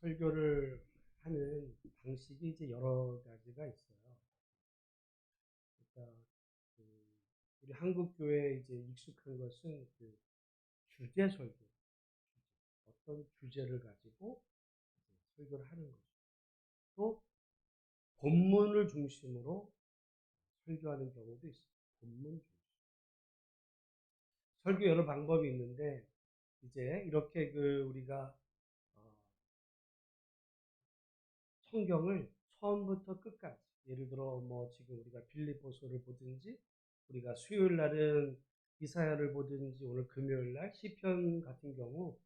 설교를 하는 방식이 이제 여러 가지가 있어요. 그러니까 그 우리 한국 교회에 이제 익숙한 것은 그 주제 설교, 어떤 주제를 가지고 이제 설교를 하는 거죠. 또 본문을 중심으로 설교하는 경우도 있어요. 본문 중심. 설교 여러 방법이 있는데 이제 이렇게 그 우리가 성경을 처음부터 끝까지 예를 들어 뭐 지금 우리가 빌립보서를 보든지 우리가 수요일 날은 이사야를 보든지 오늘 금요일 날 시편 같은 경우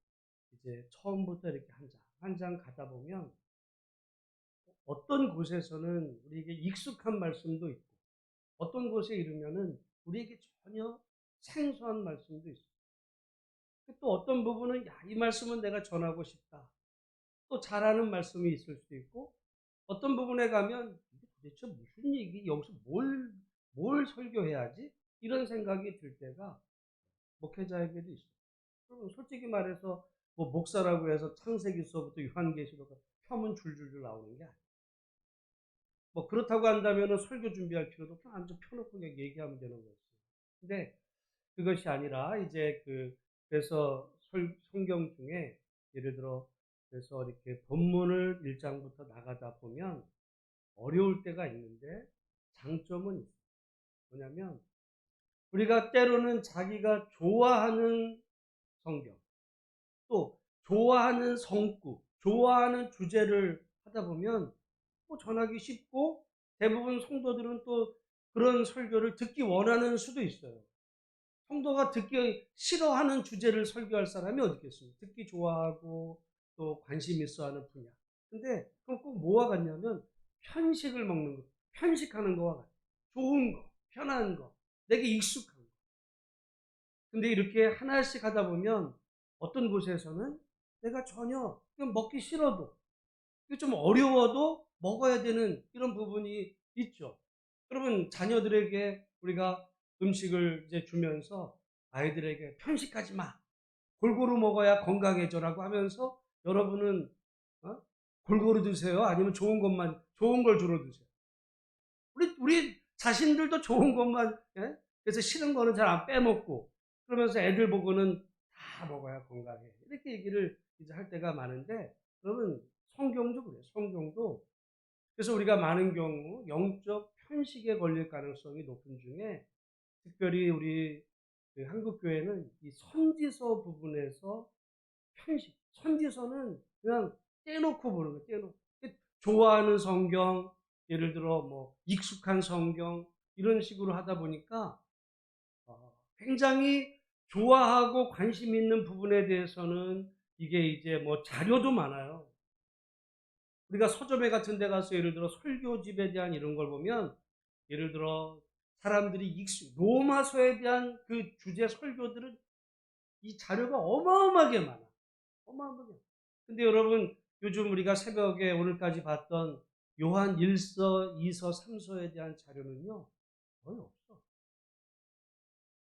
이제 처음부터 이렇게 한 장 가다 보면 어떤 곳에서는 우리에게 익숙한 말씀도 있고 어떤 곳에 이르면은 우리에게 전혀 생소한 말씀도 있어요. 또 어떤 부분은 야, 이 말씀은 내가 전하고 싶다. 또 잘하는 말씀이 있을 수도 있고 어떤 부분에 가면 이게 도대체 무슨 얘기, 여기서 뭘 설교해야지? 이런 생각이 들 때가 목회자에게도 있어요. 그럼 솔직히 말해서 뭐 목사라고 해서 창세기서부터 요한계시록 펴면 줄줄줄 나오는 게 아니에요. 뭐 그렇다고 한다면 설교 준비할 필요도 없고 앉아 펴놓고 그냥 얘기하면 되는 거죠. 근데 그것이 아니라 이제 그래서 성경 중에 예를 들어 그래서 이렇게 본문을 1장부터 나가다 보면 어려울 때가 있는데 장점은 있어요. 뭐냐면 우리가 때로는 자기가 좋아하는 성경, 또 좋아하는 성구, 좋아하는 주제를 하다 보면 뭐 전하기 쉽고 대부분 성도들은 또 그런 설교를 듣기 원하는 수도 있어요. 성도가 듣기 싫어하는 주제를 설교할 사람이 어디 있겠습니까? 듣기 좋아하고 또 관심 있어 하는 분야. 근데 그건 꼭 뭐와 같냐면 편식을 먹는 거, 편식하는 거와 같아요. 좋은 거, 편한 거, 내게 익숙한 거. 근데 이렇게 하나씩 하다 보면 어떤 곳에서는 내가 전혀 먹기 싫어도 좀 어려워도 먹어야 되는 이런 부분이 있죠. 여러분 자녀들에게 우리가 음식을 이제 주면서 아이들에게 편식하지 마. 골고루 먹어야 건강해져라고 하면서 여러분은 골고루 드세요? 아니면 좋은 걸 주로 드세요? 우리 자신들도 좋은 것만, 예? 그래서 싫은 거는 잘 안 빼먹고, 그러면서 애들 보고는 다 먹어야 건강해. 이렇게 얘기를 이제 할 때가 많은데, 여러분, 성경도 그래요. 성경도. 그래서 우리가 많은 경우 영적 편식에 걸릴 가능성이 높은 중에, 특별히 우리 한국교회는 이 선지서 부분에서 선지서는 그냥 떼놓고 보는 거예요. 떼놓고. 좋아하는 성경, 예를 들어 뭐 익숙한 성경 이런 식으로 하다 보니까 굉장히 좋아하고 관심 있는 부분에 대해서는 이게 이제 뭐 자료도 많아요. 우리가 서점회 같은 데 가서 예를 들어 설교집에 대한 이런 걸 보면 예를 들어 사람들이 로마서에 대한 그 주제 설교들은 이 자료가 어마어마하게 많아. 어마어마하게. 근데 여러분 요즘 우리가 새벽에 오늘까지 봤던 요한 1서, 2서, 3서에 대한 자료는요. 거의 없어.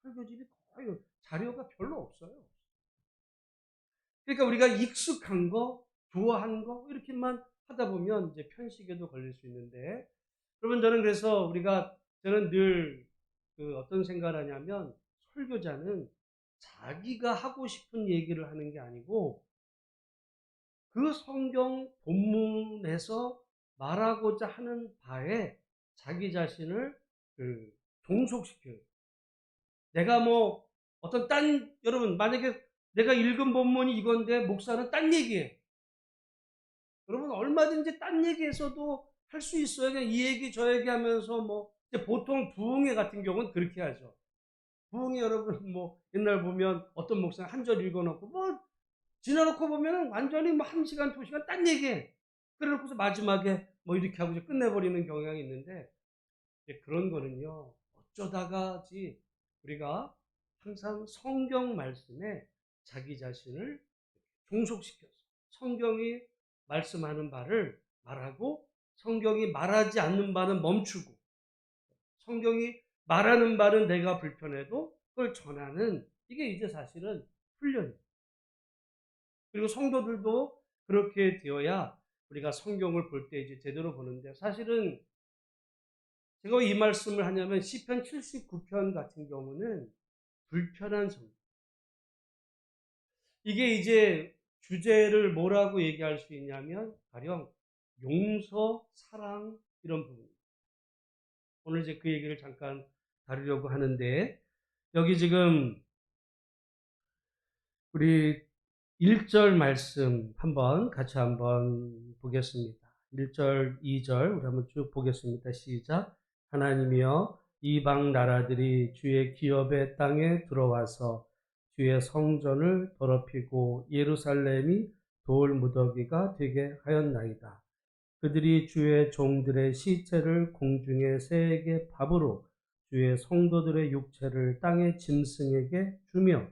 설교집이 거의 자료가 별로 없어요. 그러니까 우리가 익숙한 거, 좋아하는 거 이렇게만 하다 보면 이제 편식에도 걸릴 수 있는데 여러분 저는 그래서 저는 늘 어떤 생각을 하냐면 설교자는 자기가 하고 싶은 얘기를 하는 게 아니고 그 성경 본문에서 말하고자 하는 바에 자기 자신을 종속시켜요. 내가 뭐 여러분 만약에 내가 읽은 본문이 이건데 목사는 딴 얘기해. 여러분 얼마든지 딴 얘기에서도 할 수 있어요. 그냥 이 얘기 저 얘기 하면서 뭐 보통 부흥회 같은 경우는 그렇게 하죠. 부흥회 여러분 뭐 옛날 보면 어떤 목사는 한 절 읽어놓고 뭐 지나놓고 보면 완전히 뭐 1시간, 2시간 딴 얘기해. 그래놓고서 마지막에 뭐 이렇게 하고 끝내버리는 경향이 있는데 그런 거는요. 어쩌다가지 우리가 항상 성경 말씀에 자기 자신을 종속시켜서 성경이 말씀하는 바를 말하고 성경이 말하지 않는 바는 멈추고 성경이 말하는 바는 내가 불편해도 그걸 전하는 이게 이제 사실은 훈련이에요. 그리고 성도들도 그렇게 되어야 우리가 성경을 볼 때 이제 제대로 보는데, 사실은 제가 왜 이 말씀을 하냐면 시편 79편 같은 경우는 불편한 성경. 이게 이제 주제를 뭐라고 얘기할 수 있냐면 가령 용서, 사랑 이런 부분. 오늘 이제 그 얘기를 잠깐 다루려고 하는데, 여기 지금 우리 1절 말씀 같이 한번 보겠습니다. 1절, 2절 우리 한번 쭉 보겠습니다. 시작. 하나님이여, 이방 나라들이 주의 기업의 땅에 들어와서 주의 성전을 더럽히고 예루살렘이 돌 무더기가 되게 하였나이다. 그들이 주의 종들의 시체를 공중의 새에게 밥으로, 주의 성도들의 육체를 땅의 짐승에게 주며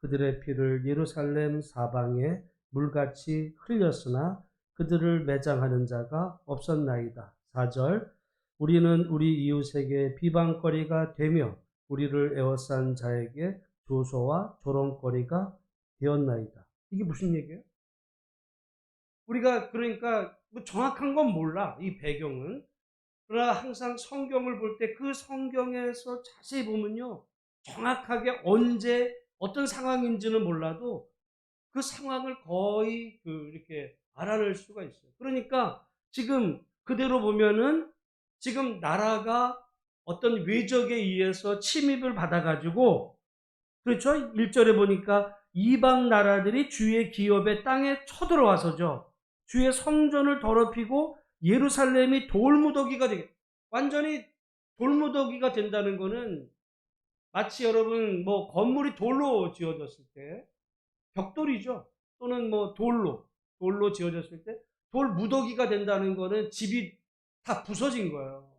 그들의 피를 예루살렘 사방에 물같이 흘렸으나 그들을 매장하는 자가 없었나이다. 4절. 우리는 우리 이웃에게 비방거리가 되며 우리를 에워싼 자에게 조소와 조롱거리가 되었나이다. 이게 무슨 얘기예요? 우리가 그러니까 뭐 정확한 건 몰라, 이 배경은. 그러나 항상 성경을 볼 때 그 성경에서 자세히 보면요, 정확하게 언제 어떤 상황인지는 몰라도 그 상황을 거의 이렇게 알아낼 수가 있어요. 그러니까 지금 그대로 보면은 지금 나라가 어떤 외적에 의해서 침입을 받아가지고, 그렇죠? 1절에 보니까 이방 나라들이 주의 기업의 땅에 쳐들어와서죠, 주의 성전을 더럽히고 예루살렘이 돌무더기가 되게, 완전히 돌무더기가 된다는 거는 마치 여러분 뭐 건물이 돌로 지어졌을 때, 벽돌이죠, 또는 뭐 돌로 지어졌을 때 돌 무더기가 된다는 거는 집이 다 부서진 거예요.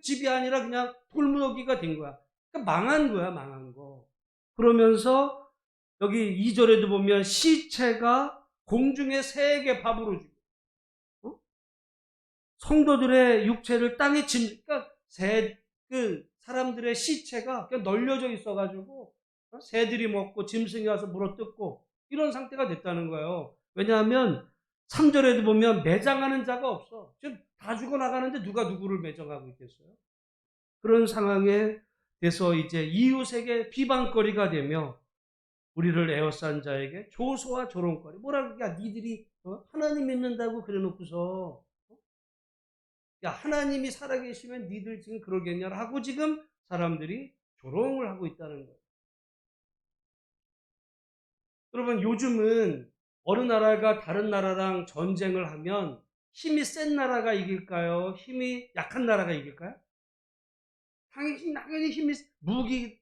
집이 아니라 그냥 돌 무더기가 된 거야. 그러니까 망한 거야, 망한 거. 그러면서 여기 2절에도 보면 시체가 공중의 새에게 밥으로 주고, 어? 성도들의 육체를 땅에 그러니까 사람들의 시체가 그냥 널려져 있어가지고 새들이 먹고 짐승이 와서 물어뜯고 이런 상태가 됐다는 거예요. 왜냐하면 3절에도 보면 매장하는 자가 없어. 지금 다 죽어나가는데 누가 누구를 매장하고 있겠어요? 그런 상황에 돼서 이제 이웃에게 비방거리가 되며 우리를 에워싼 자에게 조소와 조롱거리. 뭐라고, 야 니들이 하나님 믿는다고 그래놓고서 야 하나님이 살아계시면 니들 지금 그러겠냐라고 지금 사람들이 조롱을 하고 있다는 거예요. 여러분, 요즘은 어느 나라가 다른 나라랑 전쟁을 하면 힘이 센 나라가 이길까요? 힘이 약한 나라가 이길까요? 당연히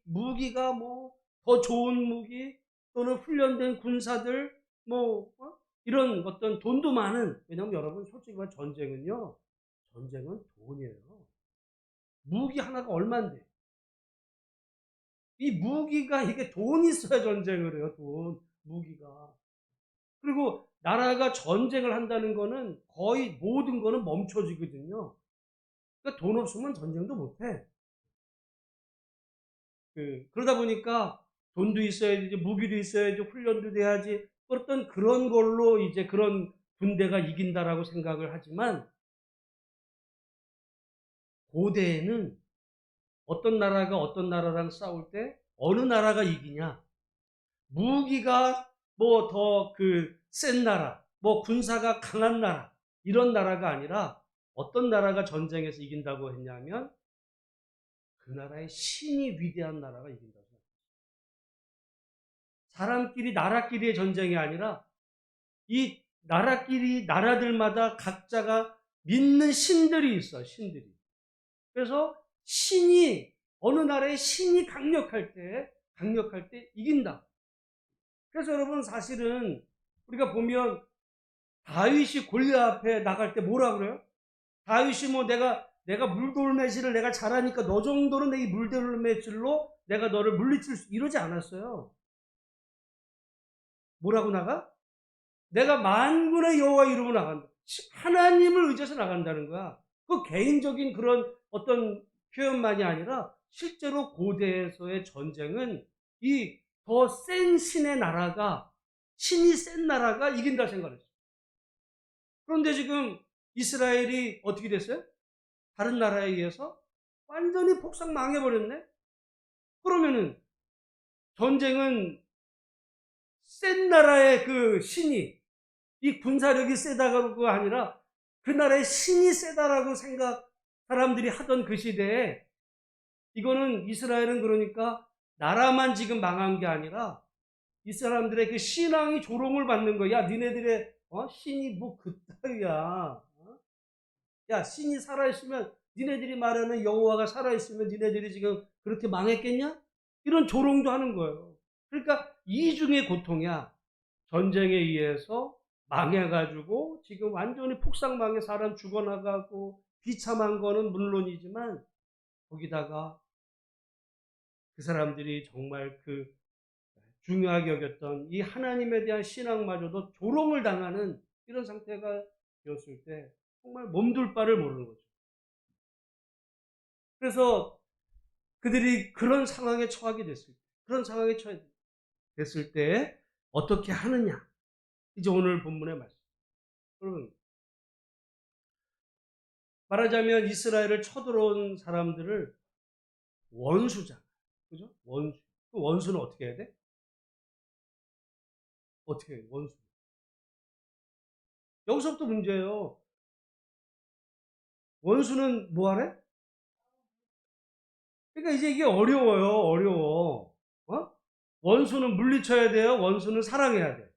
무기가 뭐 더 좋은 무기 또는 훈련된 군사들 이런 어떤 돈도 많은, 왜냐하면 여러분 솔직히 말 전쟁은 돈이에요. 무기 하나가 얼만데, 이 무기가 이게 돈이 있어야 전쟁을 해요. 무기가. 그리고 나라가 전쟁을 한다는 거는 거의 모든 거는 멈춰지거든요. 그러니까 돈 없으면 전쟁도 못해. 그러다 보니까 돈도 있어야지, 무기도 있어야지, 훈련도 돼야지, 어떤 그런 걸로 이제 그런 군대가 이긴다라고 생각을 하지만, 고대에는 어떤 나라가 어떤 나라랑 싸울 때 어느 나라가 이기냐, 무기가 뭐 더 센 나라, 뭐 군사가 강한 나라, 이런 나라가 아니라 어떤 나라가 전쟁에서 이긴다고 했냐면 그 나라의 신이 위대한 나라가 이긴다고. 사람끼리 나라끼리의 전쟁이 아니라 이 나라들마다 각자가 믿는 신들이 있어, 신들이. 그래서 어느 나라의 신이 강력할 때 이긴다. 그래서 여러분 사실은 우리가 보면 다윗이 골리앗 앞에 나갈 때 뭐라 그래요? 다윗이 뭐 내가 물돌매질을 내가 잘하니까 너 정도는 내 이 물돌매질로 내가 너를 물리칠 수, 이러지 않았어요. 뭐라고 나가? 내가 만군의 여호와 이름으로 나간다. 하나님을 의지해서 나간다는 거야. 그 개인적인 그런 어떤 표현만이 아니라 실제로 고대에서의 전쟁은 이 더 센 신이 센 나라가 이긴다 생각했어요. 그런데 지금 이스라엘이 어떻게 됐어요? 다른 나라에 의해서 완전히 폭삭 망해버렸네? 그러면은 전쟁은 센 나라의 그 신이, 이 군사력이 세다가 아니라 그 나라의 신이 세다라고 사람들이 하던 그 시대에, 이거는 이스라엘은 그러니까 나라만 지금 망한 게 아니라 이 사람들의 그 신앙이 조롱을 받는 거야. 야, 니네들의 신이 뭐 그따위야. 야, 신이 살아있으면, 니네들이 말하는 여호와가 살아있으면 니네들이 지금 그렇게 망했겠냐? 이런 조롱도 하는 거예요. 그러니까 이중의 고통이야. 전쟁에 의해서 망해가지고 지금 완전히 폭삭망해 사람 죽어나가고 비참한 거는 물론이지만, 거기다가 그 사람들이 정말 그 중요하게 여겼던 이 하나님에 대한 신앙마저도 조롱을 당하는 이런 상태가 되었을 때 정말 몸둘 바를 모르는 거죠. 그래서 그들이 그런 상황에 처하게 됐을 때 어떻게 하느냐? 이제 오늘 본문의 말씀. 여러분, 말하자면 이스라엘을 쳐들어온 사람들을 원수잖아. 그죠? 원수. 그 원수는 어떻게 해야 돼? 어떻게 해? 원수. 여기서부터 문제예요. 원수는 뭐 하래? 그러니까 이제 이게 어려워요. 어려워. 원수는 물리쳐야 돼요. 원수는 사랑해야 돼.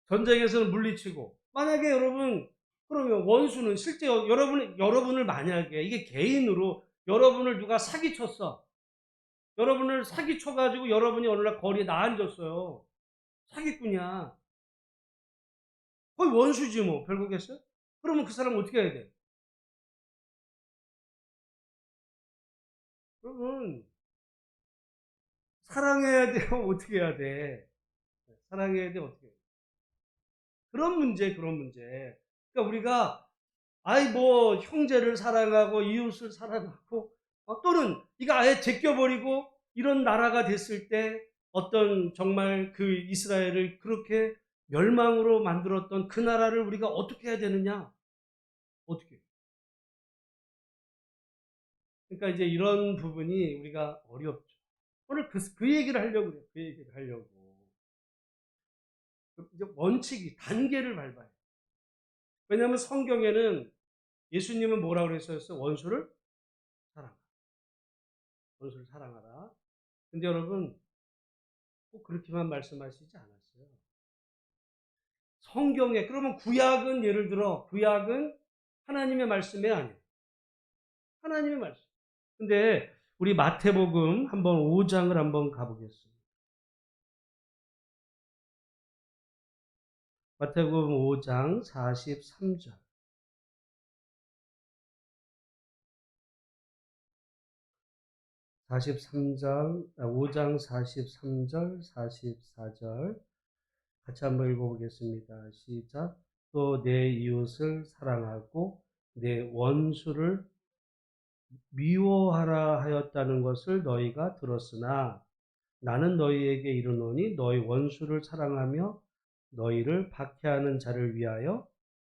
전쟁에서는 물리치고. 만약에 여러분, 그러면 원수는 실제 여러분을 만약에 이게 개인으로 여러분을 누가 사기쳤어. 여러분을 사기쳐가지고 여러분이 어느 날 거리에 나앉았어요. 사기꾼이야. 거의 원수지 뭐. 결국에서. 그러면 그 사람 어떻게 해야 돼? 그러면 사랑해야 돼요? 어떻게 해야 돼? 사랑해야 돼? 어떻게 해야 돼? 그런 문제, 그런 문제. 그러니까 우리가 아이 뭐 형제를 사랑하고 이웃을 사랑하고 또는 이거 아예 제껴버리고 이런 나라가 됐을 때 어떤 정말 그 이스라엘을 그렇게 멸망으로 만들었던 그 나라를 우리가 어떻게 해야 되느냐? 어떻게? 그러니까 이제 이런 부분이 우리가 어렵죠. 오늘 그 얘기를 하려고 그래요. 그 얘기를 하려고. 이제 원칙이 단계를 밟아야 돼요. 왜냐하면 성경에는 예수님은 뭐라고 그랬어요? 원수를 사랑하라. 원수를 사랑하라. 근데 여러분, 꼭 그렇게만 말씀하시지 않았어요. 성경에, 그러면 구약은 예를 들어, 구약은 하나님의 말씀이 아니에요. 하나님의 말씀. 근데 우리 마태복음 한번 5장을 한번 가보겠습니다. 마태복음 5장 43절. 5장 43절, 44절. 같이 한번 읽어보겠습니다. 시작. 또 내 이웃을 사랑하고 내 원수를 미워하라 하였다는 것을 너희가 들었으나 나는 너희에게 이르노니 너희 원수를 사랑하며 너희를 박해하는 자를 위하여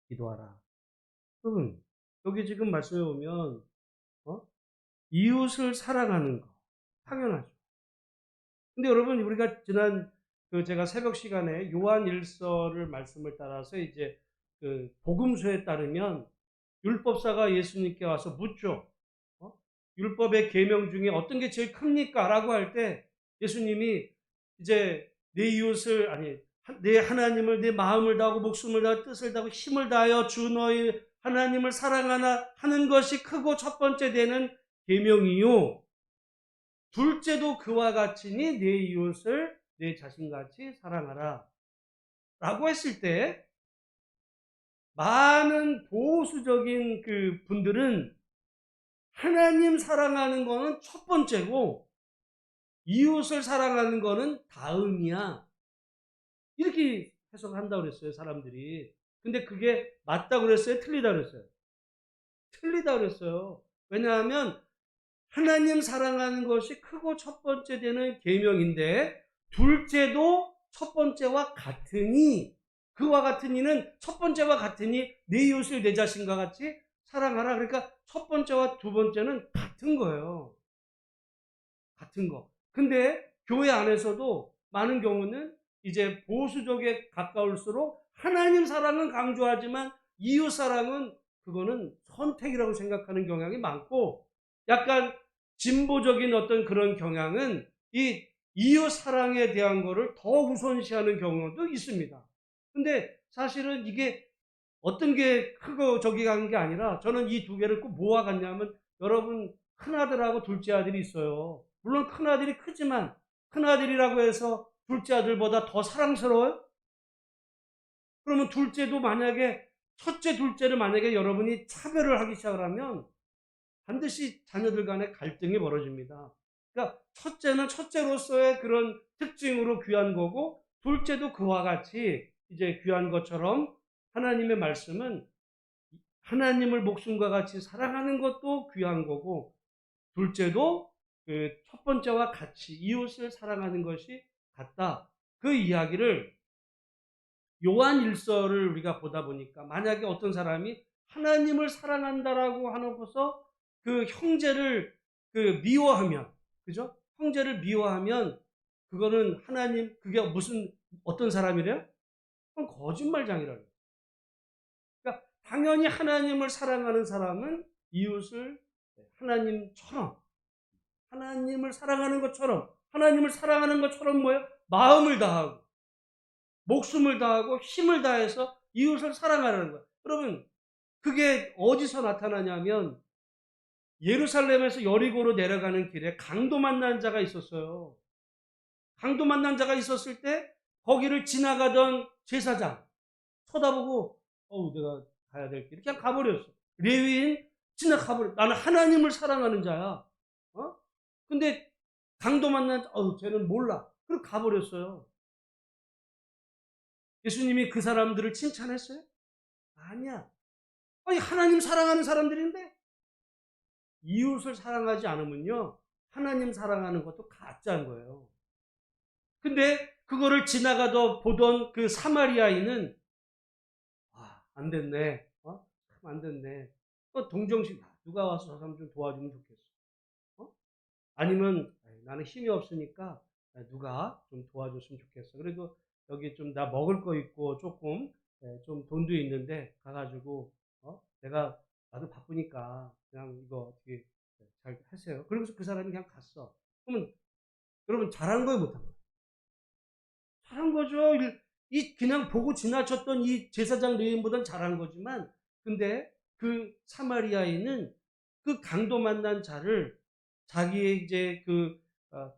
기도하라. 여기 지금 말씀해 보면 이웃을 사랑하는 거 당연하죠. 근데 여러분, 우리가 지난 제가 새벽 시간에 요한 1서를 말씀을 따라서 이제 그 복음서에 따르면 율법사가 예수님께 와서 묻죠. 율법의 계명 중에 어떤 게 제일 큽니까? 라고 할 때 예수님이 이제 내 이웃을, 아니, 내 하나님을 내 마음을 다하고 목숨을 다하고 뜻을 다하고 힘을 다하여 주 너희 하나님을 사랑하나 하는 것이 크고 첫 번째 되는 계명이요. 둘째도 그와 같으니 내 이웃을 내 자신같이 사랑하라. 라고 했을 때 많은 보수적인 그 분들은 하나님 사랑하는 거는 첫 번째고 이웃을 사랑하는 거는 다음이야. 이렇게 해석한다고 그랬어요, 사람들이. 근데 그게 맞다고 그랬어요? 틀리다고 그랬어요? 틀리다고 그랬어요. 왜냐하면 하나님 사랑하는 것이 크고 첫 번째 되는 계명인데 둘째도 첫 번째와 같으니, 그와 같은 이는 첫 번째와 같으니 내 이웃을 내 자신과 같이 사랑하라. 그러니까 첫 번째와 두 번째는 같은 거예요. 같은 거. 근데 교회 안에서도 많은 경우는 이제 보수적에 가까울수록 하나님 사랑은 강조하지만 이웃 사랑은 그거는 선택이라고 생각하는 경향이 많고, 약간 진보적인 어떤 그런 경향은 이 이웃 사랑에 대한 거를 더 우선시하는 경우도 있습니다. 근데 사실은 이게 어떤 게 크고 저기 간 게 아니라, 저는 이 두 개를 꼭 모아 갔냐면, 여러분 큰아들하고 둘째 아들이 있어요. 물론 큰아들이 크지만 큰아들이라고 해서 둘째 아들보다 더 사랑스러워요? 그러면 둘째도 만약에 첫째 둘째를 만약에 여러분이 차별을 하기 시작을 하면 반드시 자녀들 간에 갈등이 벌어집니다. 그러니까 첫째는 첫째로서의 그런 특징으로 귀한 거고, 둘째도 그와 같이 이제 귀한 것처럼 하나님의 말씀은 하나님을 목숨과 같이 사랑하는 것도 귀한 거고, 둘째도 그 첫 번째와 같이 이웃을 사랑하는 것이 같다. 그 이야기를 요한 일서를 우리가 보다 보니까, 만약에 어떤 사람이 하나님을 사랑한다라고 하고서 그 형제를 그 미워하면, 그죠? 형제를 미워하면 그거는 하나님, 그게 무슨 어떤 사람이래요? 그건 거짓말장이라는. 그러니까 당연히 하나님을 사랑하는 사람은 이웃을 하나님처럼, 하나님을 사랑하는 것처럼 뭐예요? 마음을 다하고 목숨을 다하고 힘을 다해서 이웃을 사랑하는 거예요. 여러분, 그게 어디서 나타나냐면 예루살렘에서 여리고로 내려가는 길에 강도 만난 자가 있었어요. 강도 만난 자가 있었을 때 거기를 지나가던 제사장 쳐다보고, 내가 가야 될 길, 그냥 가버렸어. 레위인 지나가버렸어. 나는 하나님을 사랑하는 자야. 근데 강도 만난 쟤는 몰라. 그리고 가버렸어요. 예수님이 그 사람들을 칭찬했어요? 아니야. 아니, 하나님 사랑하는 사람들인데. 이웃을 사랑하지 않으면요, 하나님 사랑하는 것도 가짜인 거예요. 근데 그거를 지나가다 보던 그 사마리아인은, 안 됐네. 참 안 됐네. 동정심, 누가 와서 저 사람 좀 도와주면 좋겠어. 아니면 나는 힘이 없으니까 누가 좀 도와줬으면 좋겠어. 그래도 여기 좀 나 먹을 거 있고 조금 좀 돈도 있는데 가가지고 내가 나도 바쁘니까 그냥 이거 어떻게 잘 하세요. 그러면서 그 사람이 그냥 갔어. 그러면 여러분 잘한 거예요, 못한 거예요? 잘한 거죠. 이 그냥 보고 지나쳤던 이 제사장 레인보단 잘한 거지만, 근데 그 사마리아인은 그 강도 만난 자를 자기의 이제 그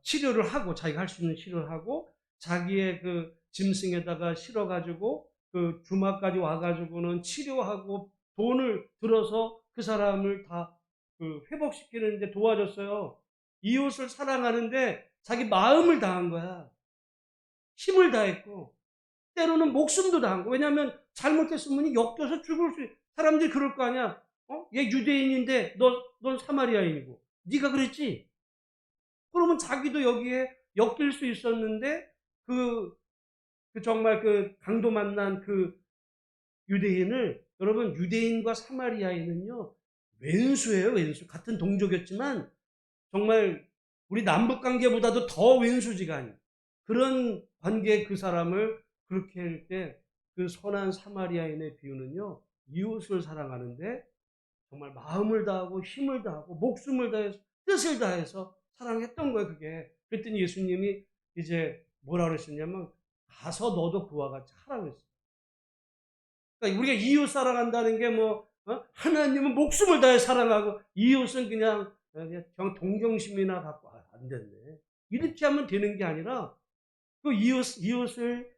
치료를 하고, 자기가 할 수 있는 치료를 하고, 자기의 그 짐승에다가 실어가지고 그 주막까지 와가지고는 치료하고 돈을 들어서 그 사람을 다 그 회복시키는데 도와줬어요. 이웃을 사랑하는데 자기 마음을 다한 거야. 힘을 다했고 때로는 목숨도 다한 거. 왜냐하면 잘못했으면 엮여서 죽을 수. 사람들이 그럴 거 아니야. 얘 유대인인데 넌 사마리아인이고 네가 그랬지. 그러면 자기도 여기에 엮일 수 있었는데 그 정말 그 강도 만난 그 유대인을, 여러분 유대인과 사마리아인은요 왼수예요. 왼수. 같은 동족이었지만 정말 우리 남북 관계보다도 더 왼수지간이 그런 관계의 그 사람을 그렇게 할 때, 그 선한 사마리아인의 비유는요, 이웃을 사랑하는데 정말 마음을 다하고 힘을 다하고 목숨을 다해서 뜻을 다해서 사랑했던 거예요. 그게. 그랬더니 예수님이 이제 뭐라 그러셨냐면, 가서 너도 그와 같이 하라고 했어요. 그러니까 우리가 이웃 사랑한다는 게 하나님은 목숨을 다해 사랑하고 이웃은 그냥 동정심이나 갖고 안 됐네. 이렇게 하면 되는 게 아니라 그 이웃을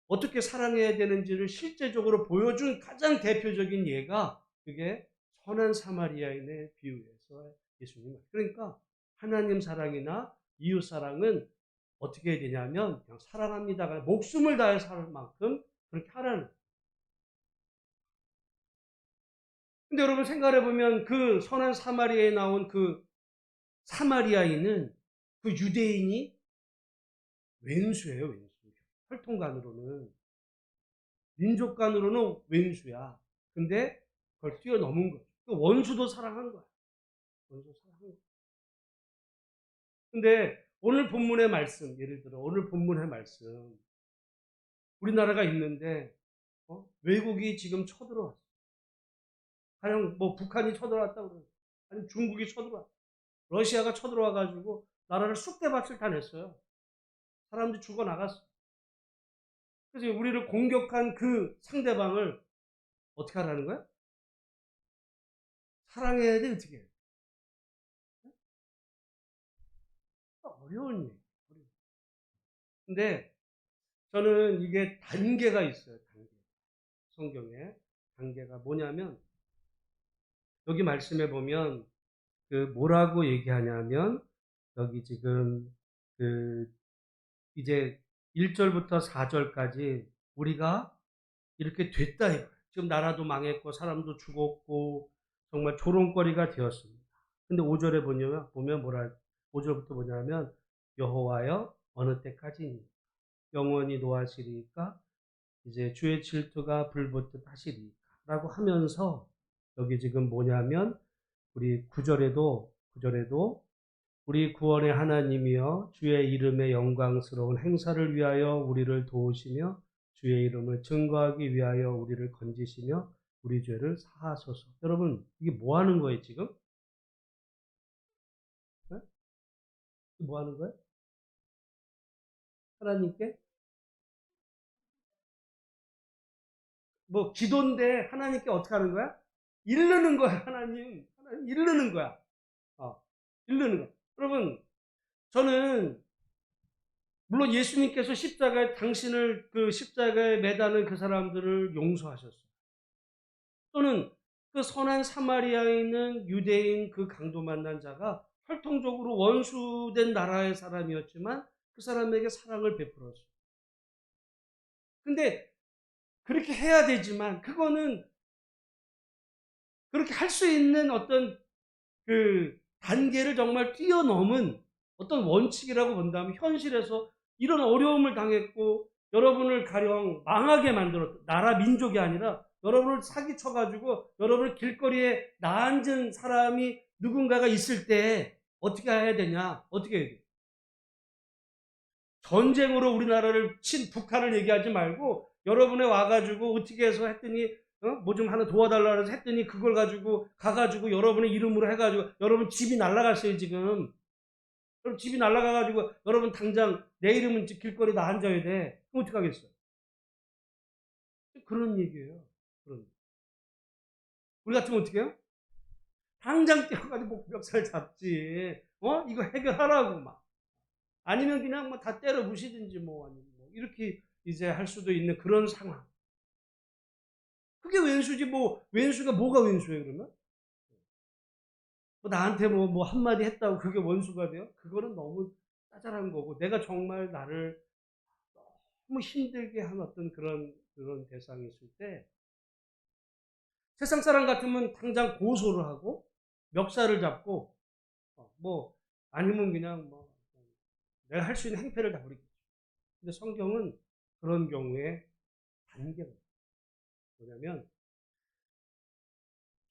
어떻게 사랑해야 되는지를 실제적으로 보여준 가장 대표적인 예가 그게 선한 사마리아인의 비유에서 예수님. 그러니까 하나님 사랑이나 이웃 사랑은 어떻게 해야 되냐면 그냥 사랑합니다가 목숨을 다해 살 만큼 그렇게 하라는. 근데 여러분 생각해 보면 그 선한 사마리아에 나온 그 사마리아인은 그 유대인이 왼수예요, 왼수. 혈통간으로는. 민족간으로는 왼수야. 근데 그걸 뛰어넘은 거죠. 원수도 사랑한 거야. 원수 사랑한 거야. 근데 오늘 본문의 말씀, 예를 들어 오늘 본문의 말씀, 우리나라가 있는데 외국이 지금 쳐들어왔어. 가령 뭐 북한이 쳐들어왔다고 그러죠. 아니면 중국이 쳐들어왔어. 러시아가 쳐들어와가지고 나라를 쑥대밭을 다 냈어요. 사람들이 죽어나갔어. 그래서 우리를 공격한 그 상대방을 어떻게 하라는 거야? 사랑해야 돼, 어떻게 해? 어려운 얘기. 근데 저는 이게 단계가 있어요, 단계. 성경에. 단계가 뭐냐면, 여기 말씀해 보면, 뭐라고 얘기하냐면, 여기 지금, 이제 1절부터 4절까지 우리가 이렇게 됐다. 지금 나라도 망했고, 사람도 죽었고, 정말 조롱거리가 되었습니다. 근데 5절에 보면 5절부터 뭐냐면, 여호와여, 어느 때까지니? 영원히 노하시리까? 이제 주의 질투가 불붙듯 하시리까? 라고 하면서, 여기 지금 뭐냐면, 우리 9절에도 우리 구원의 하나님이여 주의 이름의 영광스러운 행사를 위하여 우리를 도우시며 주의 이름을 증거하기 위하여 우리를 건지시며 우리 죄를 사하소서. 여러분, 이게 뭐 하는 거예요, 지금? 네? 뭐 하는 거예요? 하나님께? 뭐 기도인데 하나님께 어떻게 하는 거야? 이르는 거야, 하나님. 하나님 이르는 거야. 이르는 거야. 여러분, 저는 물론 예수님께서 십자가에 당신을 그 십자가에 매다는 그 사람들을 용서하셨어요. 또는 그 선한 사마리아에 있는 유대인 그 강도 만난 자가 혈통적으로 원수된 나라의 사람이었지만 그 사람에게 사랑을 베풀었어요. 근데 그렇게 해야 되지만 그거는 그렇게 할 수 있는 어떤 그 단계를 정말 뛰어넘은 어떤 원칙이라고 본다면 현실에서 이런 어려움을 당했고 여러분을 가령 망하게 만들었던 나라 민족이 아니라 여러분을 사기쳐가지고 여러분을 길거리에 나앉은 사람이 누군가가 있을 때 어떻게 해야 되냐? 어떻게 해야 돼? 전쟁으로 우리나라를 친 북한을 얘기하지 말고 여러분에 와가지고 어떻게 해서 했더니 뭐 좀 하나 도와달라 해서 했더니 그걸 가지고 가가지고 여러분의 이름으로 해가지고 여러분 집이 날아갔어요 지금. 그럼 집이 날아가가지고 여러분 당장 내 이름은 길거리에 나 앉아야 돼. 그럼 어떻게 하겠어요? 그런 얘기예요. 그런. 우리 같으면 어떻게 해요? 당장 뛰어가지고 목멱살 잡지. 이거 해결하라고 막. 아니면 그냥 뭐 다 때려 부시든지 뭐 아니면 뭐 이렇게 이제 할 수도 있는 그런 상황. 그게 왼수지 뭐 왼수가 뭐가 왼수예요 그러면? 뭐 나한테 뭐 한마디 했다고 그게 원수가 돼요? 그거는 너무 짜잘한 거고 내가 정말 나를 너무 힘들게 한 어떤 그런 대상이 있을 때 세상 사람 같으면 당장 고소를 하고 멱살을 잡고 뭐 아니면 그냥 뭐 내가 할 수 있는 행패를 다 부리겠죠. 근데 성경은 그런 경우에 단계가 있어요. 뭐냐면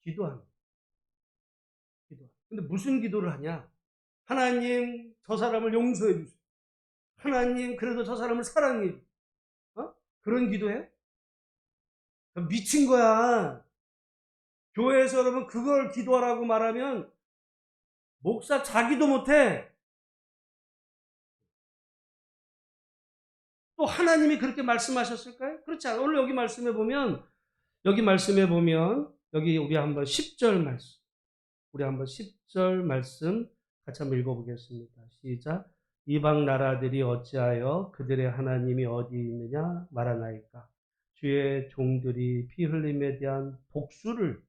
기도하는 기도. 근데 무슨 기도를 하냐? 하나님 저 사람을 용서해 주세요. 하나님 그래도 저 사람을 사랑해 주세요. 그런 기도해? 미친 거야. 교회에서 여러분 그걸 기도하라고 말하면 목사 자기도 못해. 또 하나님이 그렇게 말씀하셨을까요? 그렇지 않아요. 오늘 여기 말씀해 보면 여기 우리 한번 10절 말씀 우리 한번 10절 말씀 같이 한번 읽어보겠습니다. 시작. 이방 나라들이 어찌하여 그들의 하나님이 어디 있느냐 말하나이까. 주의 종들이 피 흘림에 대한 복수를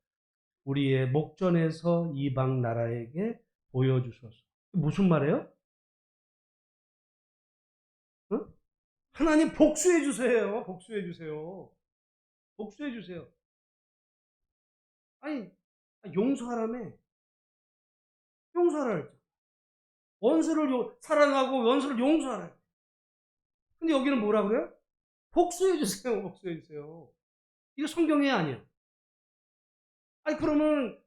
우리의 목전에서 이방 나라에게 보여주소서. 무슨 말이에요? 어? 하나님 복수해 주세요. 복수해 주세요. 복수해 주세요. 아니 용서하라며. 용서하라 했죠. 원수를 사랑하고 원수를 용서하라. 근데 여기는 뭐라 그래요? 복수해 주세요. 복수해 주세요. 이거 성경이 아니에요. 아니 그러면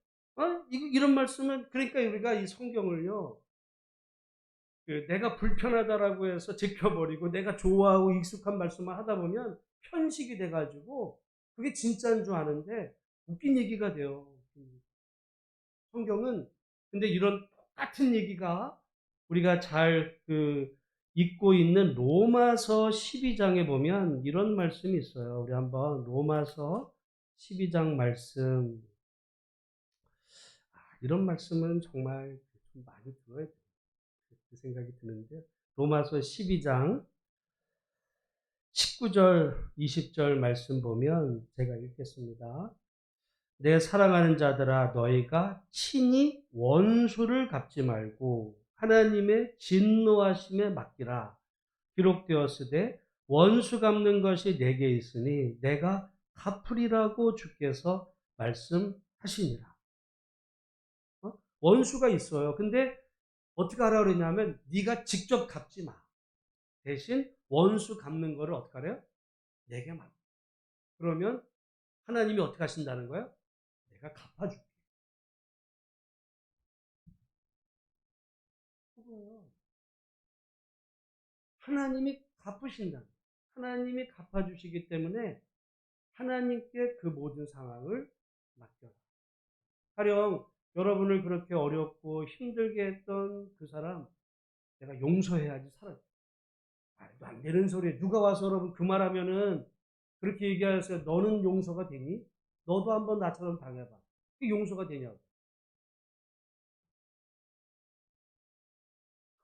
이런 말씀은 그러니까 우리가 이 성경을요. 내가 불편하다라고 해서 지켜버리고 내가 좋아하고 익숙한 말씀을 하다 보면 편식이 돼가지고 그게 진짜인 줄 아는데 웃긴 얘기가 돼요. 성경은 근데 이런 똑같은 얘기가 우리가 잘 읽고 있는 로마서 12장에 보면 이런 말씀이 있어요. 우리 한번 로마서 12장 말씀. 이런 말씀은 정말 좀 많이 들어야 돼요. 그 생각이 드는데 로마서 12장 19절 20절 말씀 보면 제가 읽겠습니다. 내 사랑하는 자들아 너희가 친히 원수를 갚지 말고 하나님의 진노하심에 맡기라. 기록되었으되 원수 갚는 것이 내게 있으니 내가 갚으리라고 주께서 말씀하시니라. 원수가 있어요. 근데 어떻게 하라 그러냐면 네가 직접 갚지 마. 대신 원수 갚는 거를 어떻게 하래요? 내게 맡겨. 그러면 하나님이 어떻게 하신다는 거예요? 내가 갚아줄게. 그거예요. 하나님이 갚으신다. 하나님이 갚아주시기 때문에 하나님께 그 모든 상황을 맡겨라. 가령 여러분을 그렇게 어렵고 힘들게 했던 그 사람 내가 용서해야지 살아요. 말도 안 되는 소리에 누가 와서 여러분 그 말하면은 그렇게 얘기하세요. 너는 용서가 되니? 너도 한번 나처럼 당해봐. 그게 용서가 되냐고.